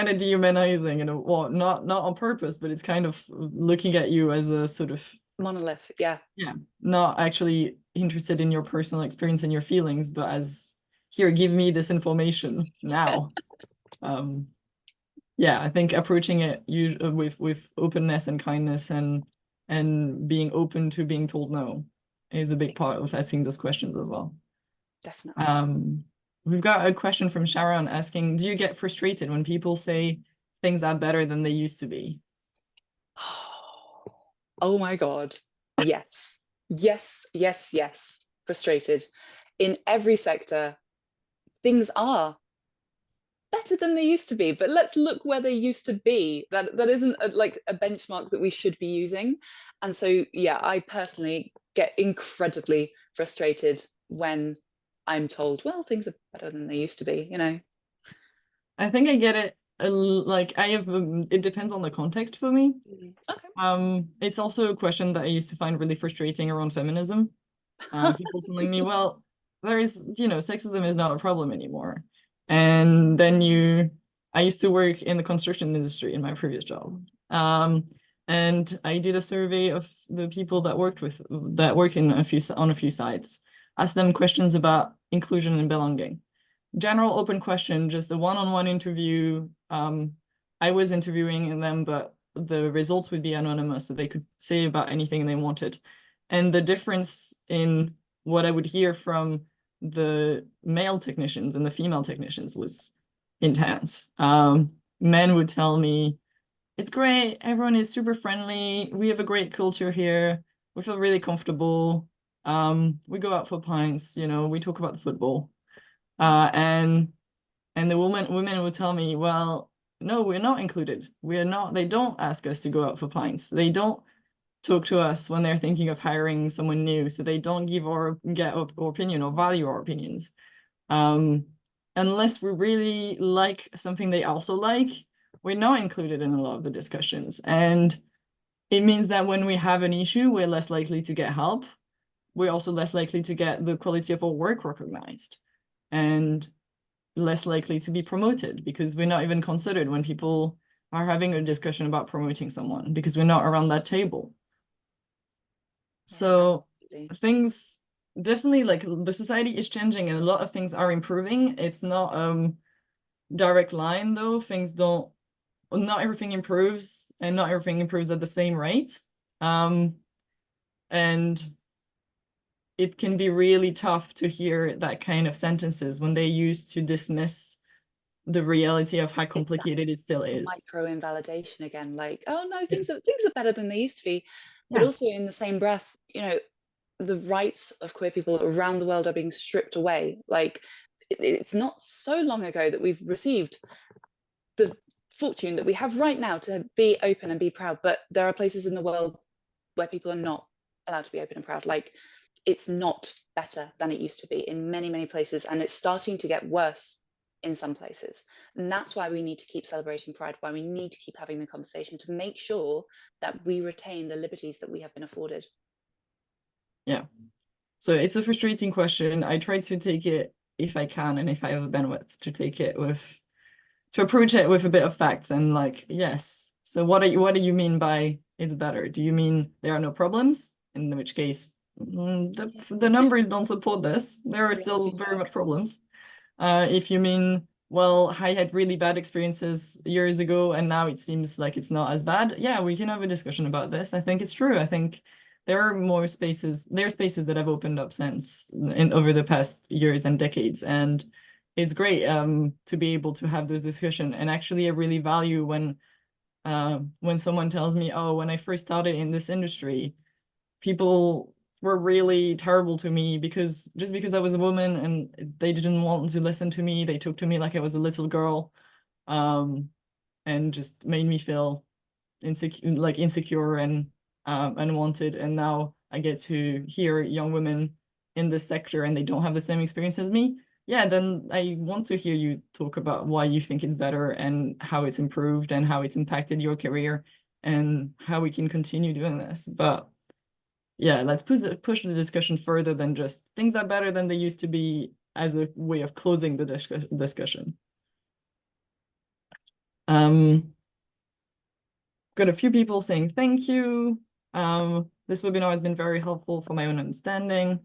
of dehumanizing, well, not on purpose, but it's kind of looking at you as a sort of, Monolith, yeah. yeah, not actually interested in your personal experience and your feelings, but as, here, give me this information now. Yeah, I think approaching it with openness and kindness, and being open to being told no is a big part of asking those questions as well. Definitely. We've got a question from Sharon asking, do you get frustrated when people say things are better than they used to be? Oh my God. Yes. Yes, yes, yes. Frustrated. In every sector, things are better than they used to be, but let's look where they used to be. That isn't like a benchmark that we should be using. And so, yeah, I personally get incredibly frustrated when I'm told, well, things are better than they used to be, you know? I think I get it. Like I have, it depends on the context for me. Okay. It's also a question that I used to find really frustrating around feminism. People telling me, well, sexism is not a problem anymore. And then I used to work in the construction industry in my previous job. And I did a survey of the people that work on a few sites, asked them questions about inclusion and belonging. General open question, just a one-on-one interview. I was interviewing them, but the results would be anonymous, so they could say about anything they wanted. And the difference in what I would hear from the male technicians and the female technicians was intense. Men would tell me, it's great, everyone is super friendly, we have a great culture here, we feel really comfortable. We go out for pints, we talk about the football. And the women would tell me, well, no, we're not included. We're not, they don't ask us to go out for pints. They don't talk to us when they're thinking of hiring someone new. So they don't get our opinion or value our opinions. Unless we really like something they also like, we're not included in a lot of the discussions. And it means that when we have an issue, we're less likely to get help. We're also less likely to get the quality of our work recognized, and less likely to be promoted, because we're not even considered when people are having a discussion about promoting someone, because we're not around that table. Yeah, So absolutely. things definitely, like, the society is changing and a lot of things are improving. It's not direct line though. Not everything improves, and not everything improves at the same rate. And it can be really tough to hear that kind of sentences when they used to dismiss the reality of how It's that complicated it still is. micro invalidation again, like, oh no, Yeah. things are better than they used to be. But Yeah. also in the same breath, the rights of queer people around the world are being stripped away. Like it's not so long ago that we've received the fortune that we have right now to be open and be proud, but there are places in the world where people are not allowed to be open and proud. Like it's not better than it used to be in many, many places, and it's starting to get worse in some places. And that's why we need to keep celebrating Pride, why we need to keep having the conversation to make sure that we retain the liberties that we have been afforded. Yeah. So it's a frustrating question. I try to take it, if I can and if I have the bandwidth, to take it with to approach it with a bit of facts and like, yes. So what do you mean by it's better? Do you mean there are no problems? In which case, the numbers don't support this. There are still very much problems. If you mean, well, I had really bad experiences years ago and now it seems like it's not as bad. Yeah, we can have a discussion about this. I think it's true. I think there are spaces that have opened up since over the past years and decades. And it's great to be able to have this discussion. And actually I really value when someone tells me, oh, when I first started in this industry, people were really terrible to me because I was a woman and they didn't want to listen to me. They took to me like I was a little girl, and just made me feel insecure and unwanted. And now I get to hear young women in this sector and they don't have the same experience as me. Yeah, then I want to hear you talk about why you think it's better and how it's improved and how it's impacted your career and how we can continue doing this. But yeah, let's push the discussion further than just things are better than they used to be as a way of closing the discussion. Got a few people saying thank you. This webinar has been very helpful for my own understanding.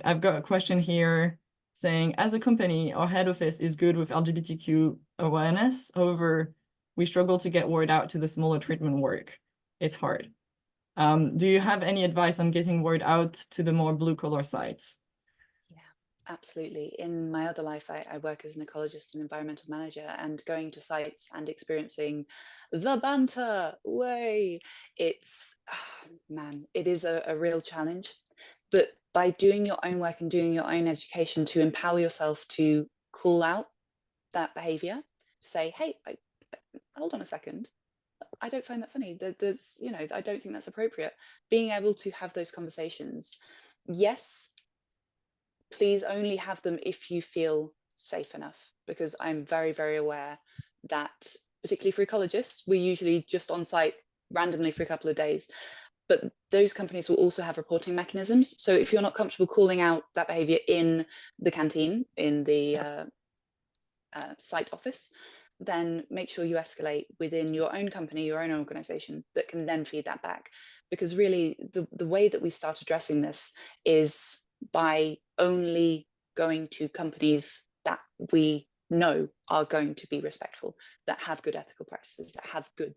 I've got a question here saying, as a company, our head office is good with LGBTQ awareness. However, we struggle to get word out to the smaller treatment work. It's hard. Do you have any advice on getting word out to the more blue-collar sites? Yeah, absolutely. In my other life, I work as an ecologist and environmental manager, and going to sites and experiencing the banter way, it's, man, it is a real challenge. But by doing your own work and doing your own education to empower yourself to call out that behavior, say, hey, hold on a second, I don't find that funny. There's, I don't think that's appropriate. Being able to have those conversations, yes, please only have them if you feel safe enough, because I'm very, very aware that, particularly for ecologists, we're usually just on site randomly for a couple of days. But those companies will also have reporting mechanisms. So if you're not comfortable calling out that behavior in the canteen, in the site office, then make sure you escalate within your own company, your own organization, that can then feed that back. Because really, the way that we start addressing this is by only going to companies that we know are going to be respectful, that have good ethical practices, that have good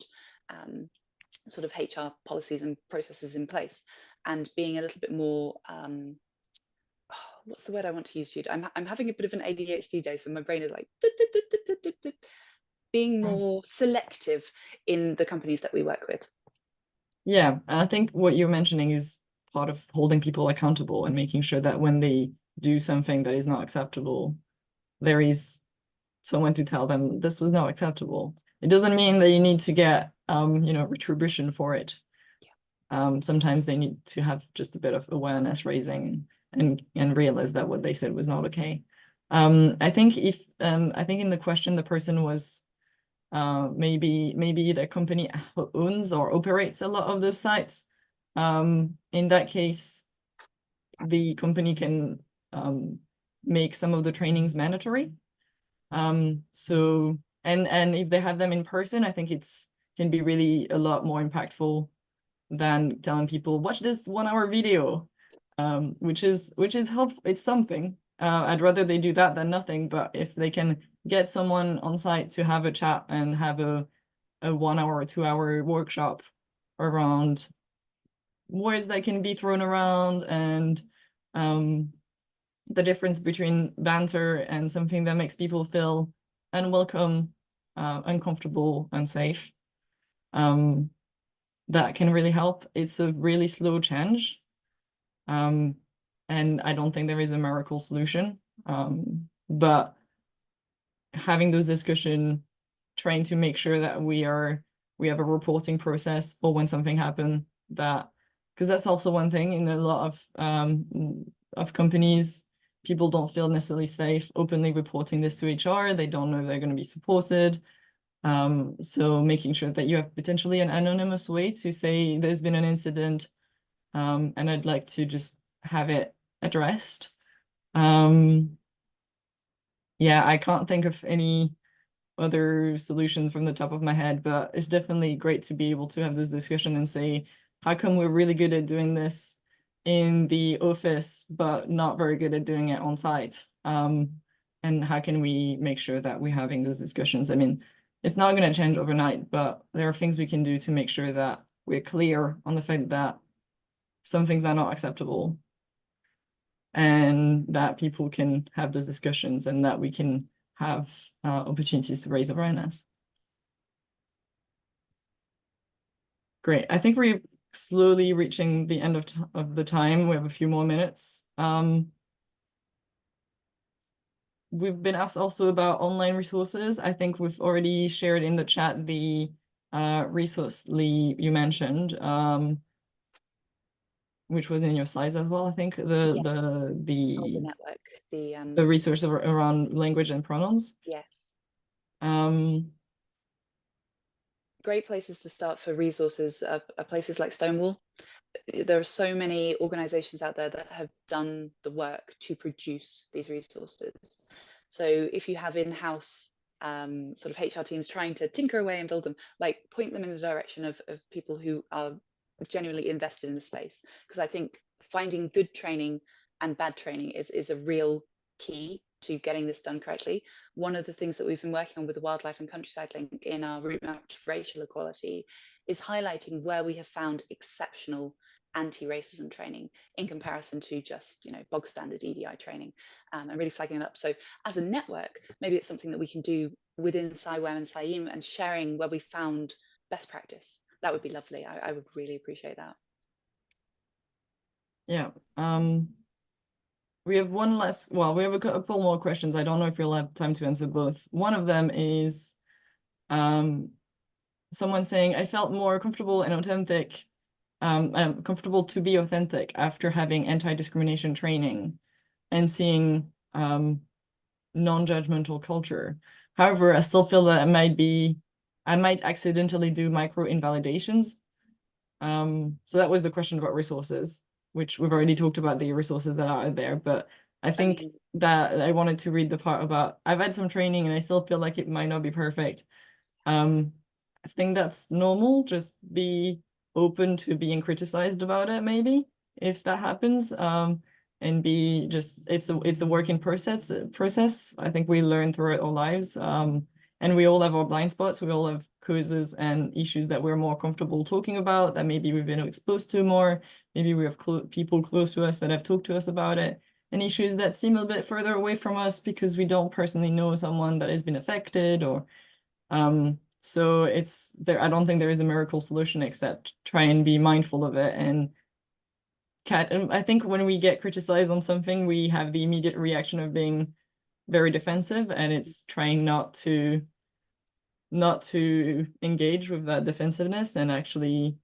sort of HR policies and processes in place, and being a little bit more what's the word I want to use, Jude? I'm having a bit of an ADHD day, so my brain is like being more selective in the companies that we work with. Yeah, I think what you're mentioning is part of holding people accountable and making sure that when they do something that is not acceptable, there is someone to tell them this was not acceptable. It doesn't mean that you need to get retribution for it. Sometimes they need to have just a bit of awareness raising and realize that what they said was not okay. I think in the question the person was maybe the company owns or operates a lot of those sites. In that case, the company can make some of the trainings mandatory. So and if they have them in person, I think can be really a lot more impactful than telling people watch this 1 hour video, which is helpful. It's something. I'd rather they do that than nothing. But if they can get someone on site to have a chat and have a 1 hour or 2 hour workshop around words that can be thrown around and the difference between banter and something that makes people feel unwelcome, uncomfortable, unsafe. That can really help. It's a really slow change. And I don't think there is a miracle solution. But having those discussions, trying to make sure that we have a reporting process for when something happened, because that's also one thing in a lot of companies, people don't feel necessarily safe openly reporting this to HR. They don't know if they're going to be supported. So making sure that you have potentially an anonymous way to say there's been an incident, and I'd like to just have it addressed. Yeah, I can't think of any other solutions from the top of my head, but it's definitely great to be able to have this discussion and say, how come we're really good at doing this in the office, but not very good at doing it on site? And how can we make sure that we're having those discussions? I mean, it's not going to change overnight, but there are things we can do to make sure that we're clear on the fact that some things are not acceptable and that people can have those discussions and that we can have opportunities to raise awareness. Great. I think we're slowly reaching the end of the time. We have a few more minutes. We've been asked also about online resources. I think we've already shared in the chat the resource, Lee, you mentioned, which was in your slides as well. I think Yes. Elder Network, the resource around language and pronouns. yes. Um, Great places to start for resources are places like Stonewall. There are so many organizations out there that have done the work to produce these resources. So if you have in-house sort of HR teams trying to tinker away and build them, like point them in the direction of people who are genuinely invested in the space. Because I think finding good training and bad training is a real key to getting this done correctly. One of the things that we've been working on with the Wildlife and Countryside link in our route map to racial equality is highlighting where we have found exceptional anti-racism training in comparison to just bog standard EDI training, and really flagging it up. So as a network, maybe it's something that we can do within CIWEM and CIEEM and sharing where we found best practice. That would be lovely. I would really appreciate that. yeah. We have one last, well, we have a couple more questions. I don't know if you'll have time to answer both. One of them is someone saying, I felt more comfortable and authentic, comfortable to be authentic after having anti-discrimination training and seeing non-judgmental culture. However, I still feel that I might accidentally do micro invalidations. So that was the question about resources, which we've already talked about the resources that are out there, but I think that I wanted to read the part about I've had some training and I still feel like it might not be perfect. I think that's normal. Just be open to being criticized about it, maybe, if that happens. And be just it's a working process. I think we learn throughout our lives. And we all have our blind spots. We all have causes and issues that we're more comfortable talking about, that maybe we've been exposed to more. Maybe we have people close to us that have talked to us about it. And issues that seem a bit further away from us because we don't personally know someone that has been affected or so it's there. I don't think there is a miracle solution except try and be mindful of it. And I think when we get criticized on something, we have the immediate reaction of being very defensive, and it's trying not to engage with that defensiveness and actually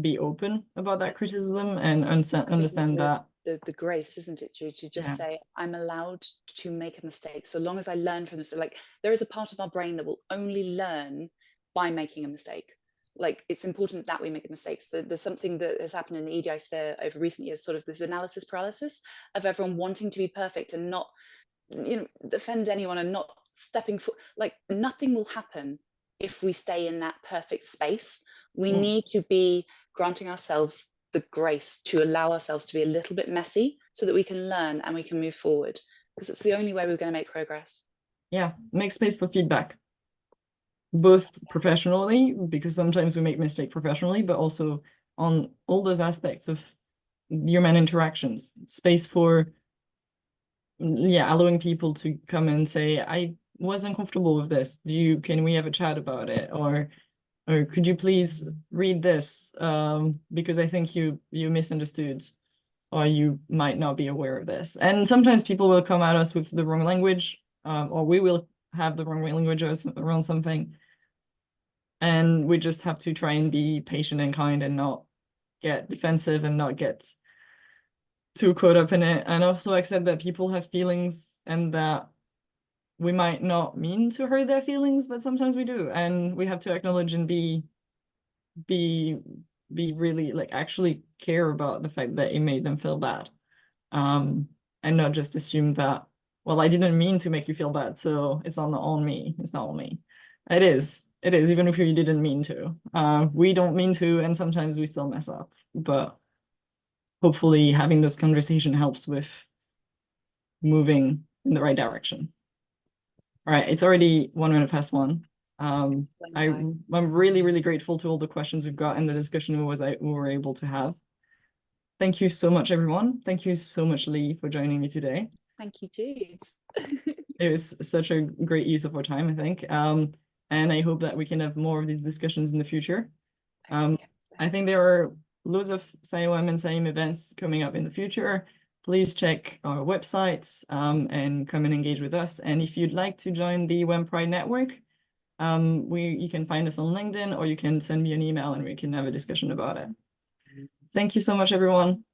be open about that criticism and understand that. The grace, isn't it, to just say, I'm allowed to make a mistake so long as I learn from this. Like, there is a part of our brain that will only learn by making a mistake. Like, it's important that we make mistakes. There's something that has happened in the EDI sphere over recent years, sort of this analysis paralysis of everyone wanting to be perfect and not defend anyone and not stepping foot. Like, nothing will happen if we stay in that perfect space. We need to be granting ourselves the grace to allow ourselves to be a little bit messy so that we can learn and we can move forward, because it's the only way we're going to make progress. Yeah, make space for feedback, both professionally, because sometimes we make mistakes professionally, but also on all those aspects of human interactions. Space for allowing people to come and say, I wasn't comfortable with this. Can we have a chat about it? Or could you please read this? Because I think you misunderstood, or you might not be aware of this. And sometimes people will come at us with the wrong language, or we will have the wrong language around something. And we just have to try and be patient and kind and not get defensive and not get too caught up in it, and also accept that people have feelings and that we might not mean to hurt their feelings, but sometimes we do, and we have to acknowledge and be really like actually care about the fact that it made them feel bad, and not just assume that well, I didn't mean to make you feel bad, so it's not on me. It's not on me. It is. It is, even if you didn't mean to. We don't mean to, and sometimes we still mess up. But hopefully having this conversation helps with moving in the right direction. All right, it's already 1 minute past 1. It's fun time. I'm really, really grateful to all the questions we've got and the discussion we were able to have. Thank you so much, everyone. Thank you so much, Lee, for joining me today. Thank you, Jude. It was such a great use of our time, I think. And I hope that we can have more of these discussions in the future. I think there are loads of CIWEM and CIEEM events coming up in the future. Please check our websites and come and engage with us. And if you'd like to join the WEM Pride network, you can find us on LinkedIn, or you can send me an email and we can have a discussion about it. Thank you so much, everyone.